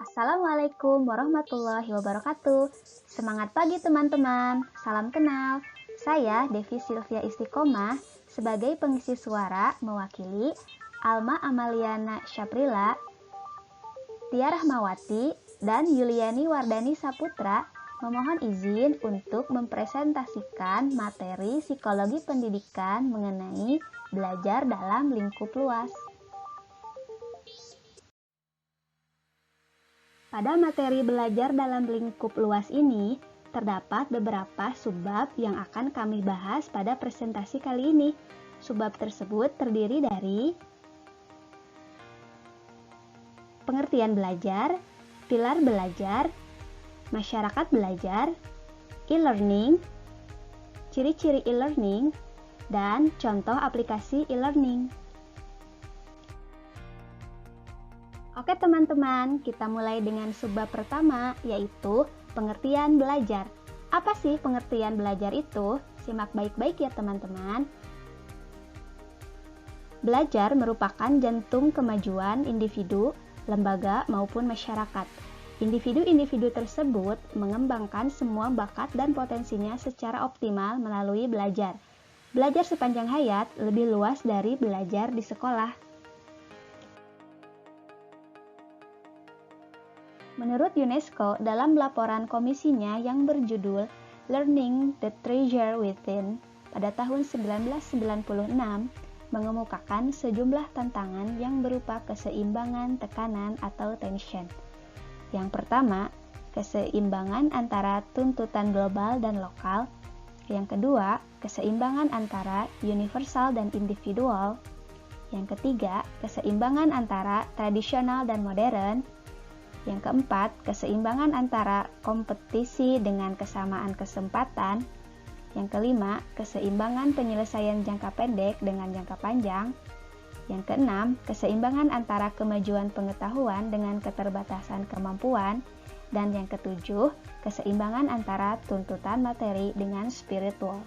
Assalamualaikum warahmatullahi wabarakatuh. Semangat pagi teman-teman. Salam kenal. Saya Devi Sylvia Istiqomah sebagai pengisi suara mewakili Alma Amaliana Syaprila, Tia Rahmawati, dan Yuliani Wardani Saputra memohon izin untuk mempresentasikan materi psikologi pendidikan mengenai belajar dalam lingkup luas. Pada materi belajar dalam lingkup luas ini, terdapat beberapa subbab yang akan kami bahas pada presentasi kali ini. Subbab tersebut terdiri dari pengertian belajar, pilar belajar, masyarakat belajar, e-learning, ciri-ciri e-learning, dan contoh aplikasi e-learning. Oke teman-teman, kita mulai dengan subbab pertama, yaitu pengertian belajar. Apa sih pengertian belajar itu? Simak baik-baik ya teman-teman. Belajar merupakan jantung kemajuan individu, lembaga, maupun masyarakat. Individu-individu tersebut mengembangkan semua bakat dan potensinya secara optimal melalui belajar. Belajar sepanjang hayat lebih luas dari belajar di sekolah. Menurut UNESCO, dalam laporan komisinya yang berjudul Learning the Treasure Within pada tahun 1996, mengemukakan sejumlah tantangan yang berupa keseimbangan tekanan atau tension. Yang pertama, keseimbangan antara tuntutan global dan lokal. Yang kedua, keseimbangan antara universal dan individual. Yang ketiga, keseimbangan antara tradisional dan modern. Yang keempat, keseimbangan antara kompetisi dengan kesamaan kesempatan. Yang kelima, keseimbangan penyelesaian jangka pendek dengan jangka panjang. Yang keenam, keseimbangan antara kemajuan pengetahuan dengan keterbatasan kemampuan. Dan yang ketujuh, keseimbangan antara tuntutan materi dengan spiritual.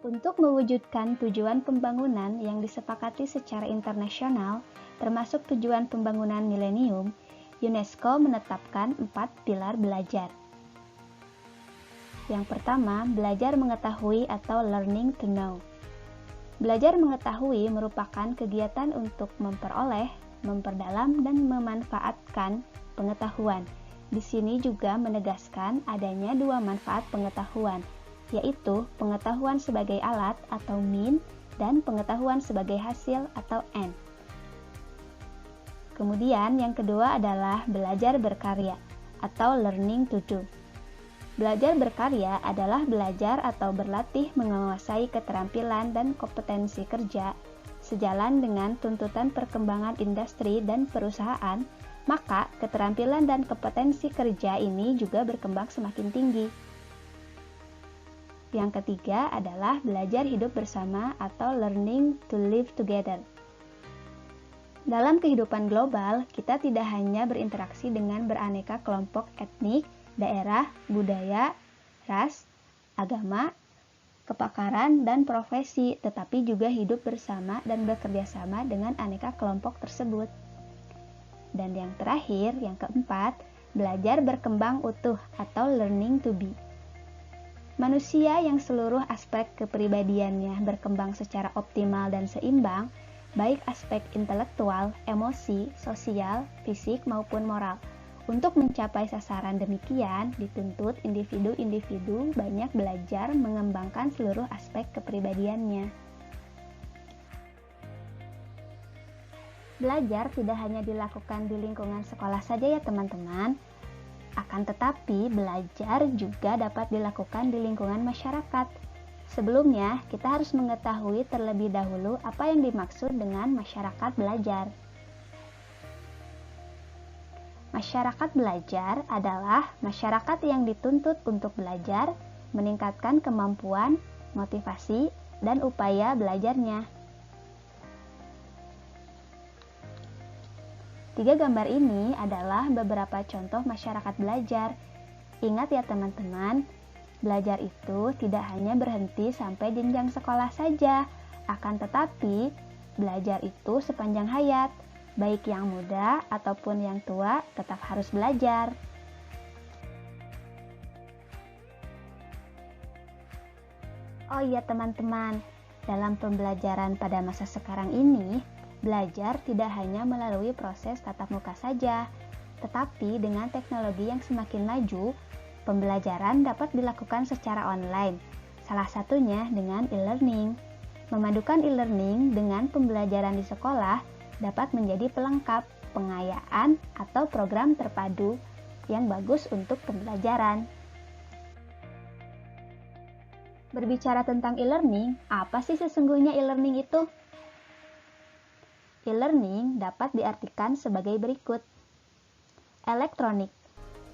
Untuk mewujudkan tujuan pembangunan yang disepakati secara internasional, termasuk tujuan pembangunan milenium, UNESCO menetapkan 4 pilar belajar. Yang pertama, belajar mengetahui atau learning to know. Belajar mengetahui merupakan kegiatan untuk memperoleh, memperdalam, dan memanfaatkan pengetahuan. Di sini juga menegaskan adanya dua manfaat pengetahuan, yaitu pengetahuan sebagai alat atau mean dan pengetahuan sebagai hasil atau end. Kemudian yang kedua adalah belajar berkarya atau learning to do. Belajar berkarya adalah belajar atau berlatih menguasai keterampilan dan kompetensi kerja. Sejalan dengan tuntutan perkembangan industri dan perusahaan, maka keterampilan dan kompetensi kerja ini juga berkembang semakin tinggi. Yang ketiga adalah belajar hidup bersama atau learning to live together. Dalam kehidupan global, kita tidak hanya berinteraksi dengan beraneka kelompok etnik, daerah, budaya, ras, agama, kepakaran, dan profesi, tetapi juga hidup bersama dan bekerja sama dengan aneka kelompok tersebut. Dan yang terakhir, yang keempat, belajar berkembang utuh atau learning to be. Manusia yang seluruh aspek kepribadiannya berkembang secara optimal dan seimbang, baik aspek intelektual, emosi, sosial, fisik, maupun moral. Untuk mencapai sasaran demikian, dituntut individu-individu banyak belajar mengembangkan seluruh aspek kepribadiannya. Belajar tidak hanya dilakukan di lingkungan sekolah saja ya teman-teman. Akan tetapi, belajar juga dapat dilakukan di lingkungan masyarakat. Sebelumnya, kita harus mengetahui terlebih dahulu apa yang dimaksud dengan masyarakat belajar. Masyarakat belajar adalah masyarakat yang dituntut untuk belajar, meningkatkan kemampuan, motivasi, dan upaya belajarnya. 3 gambar ini adalah beberapa contoh masyarakat belajar. Ingat ya teman-teman, belajar itu tidak hanya berhenti sampai jenjang sekolah saja, akan tetapi belajar itu sepanjang hayat. baik yang muda ataupun yang tua tetap harus belajar. Oh iya teman-teman, dalam pembelajaran pada masa sekarang ini, belajar tidak hanya melalui proses tatap muka saja, tetapi dengan teknologi yang semakin maju, pembelajaran dapat dilakukan secara online, salah satunya dengan e-learning. Memadukan e-learning dengan pembelajaran di sekolah dapat menjadi pelengkap, pengayaan, atau program terpadu yang bagus untuk pembelajaran. Berbicara tentang e-learning, apa sih sesungguhnya e-learning itu? E-learning dapat diartikan sebagai berikut. Elektronik,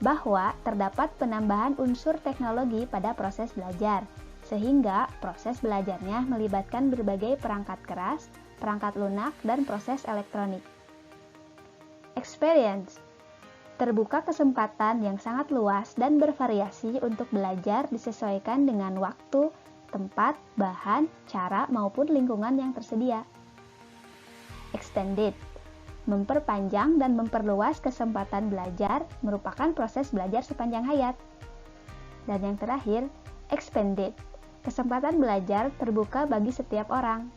bahwa terdapat penambahan unsur teknologi pada proses belajar, sehingga proses belajarnya melibatkan berbagai perangkat keras, perangkat lunak, dan proses elektronik. Experience, terbuka kesempatan yang sangat luas dan bervariasi untuk belajar disesuaikan dengan waktu, tempat, bahan, cara, maupun lingkungan yang tersedia. Extended, memperpanjang dan memperluas kesempatan belajar merupakan proses belajar sepanjang hayat. Dan yang terakhir, expanded, kesempatan belajar terbuka bagi setiap orang.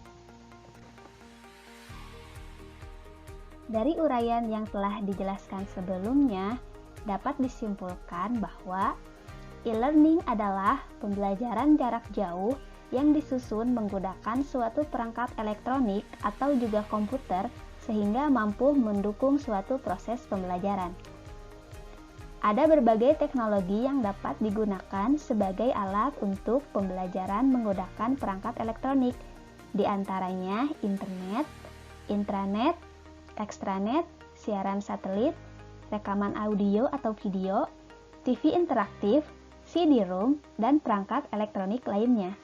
Dari uraian yang telah dijelaskan sebelumnya, dapat disimpulkan bahwa e-learning adalah pembelajaran jarak jauh yang disusun menggunakan suatu perangkat elektronik atau juga komputer sehingga mampu mendukung suatu proses pembelajaran. Ada berbagai teknologi yang dapat digunakan sebagai alat untuk pembelajaran menggunakan perangkat elektronik, di antaranya internet, intranet, extranet, siaran satelit, rekaman audio atau video, TV interaktif, CD-ROM, dan perangkat elektronik lainnya.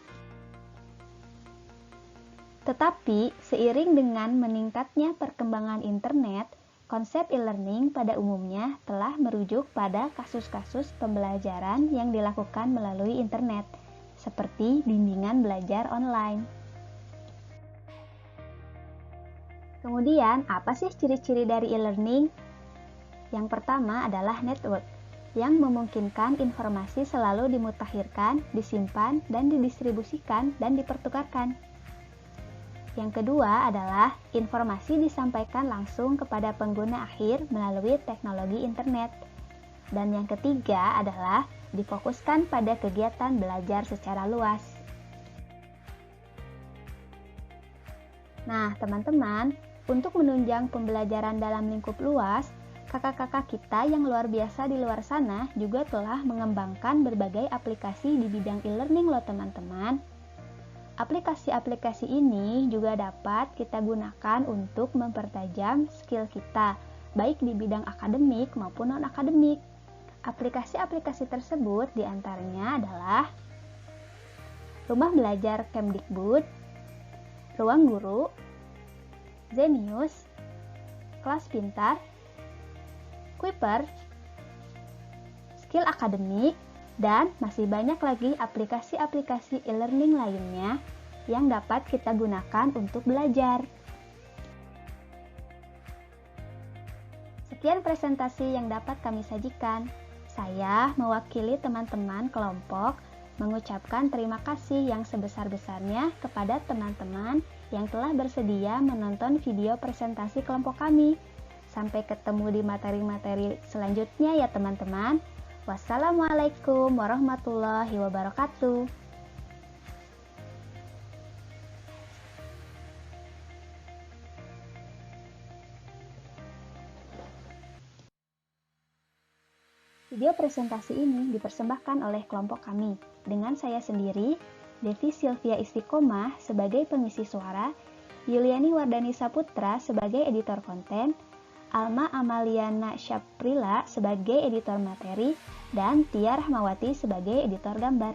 Tetapi, seiring dengan meningkatnya perkembangan internet, konsep e-learning pada umumnya telah merujuk pada kasus-kasus pembelajaran yang dilakukan melalui internet, seperti bimbingan belajar online. Kemudian, apa sih ciri-ciri dari e-learning? Yang pertama adalah network, yang memungkinkan informasi selalu dimutakhirkan, disimpan, dan didistribusikan, dan dipertukarkan. Yang kedua adalah informasi disampaikan langsung kepada pengguna akhir melalui teknologi internet. Dan yang ketiga adalah difokuskan pada kegiatan belajar secara luas. Nah, teman-teman, untuk menunjang pembelajaran dalam lingkup luas, kakak-kakak kita yang luar biasa di luar sana juga telah mengembangkan berbagai aplikasi di bidang e-learning loh teman-teman. Aplikasi-aplikasi ini juga dapat kita gunakan untuk mempertajam skill kita, baik di bidang akademik maupun non-akademik. Aplikasi-aplikasi tersebut diantaranya adalah Rumah Belajar Kemdikbud, Ruang Guru, Zenius, Kelas Pintar, Kuiper, Skill Akademik, dan masih banyak lagi aplikasi-aplikasi e-learning lainnya yang dapat kita gunakan untuk belajar. Sekian presentasi yang dapat kami sajikan. Saya mewakili teman-teman kelompok mengucapkan terima kasih yang sebesar-besarnya kepada teman-teman yang telah bersedia menonton video presentasi kelompok kami. Sampai ketemu di materi-materi selanjutnya ya teman-teman. Wassalamualaikum warahmatullahi wabarakatuh. Video presentasi ini dipersembahkan oleh kelompok kami dengan saya sendiri, Devi Sylvia Istiqomah sebagai pengisi suara, Yuliani Wardani Saputra sebagai editor konten, Alma Amaliana Syaprila sebagai editor materi, dan Tia Rahmawati sebagai editor gambar.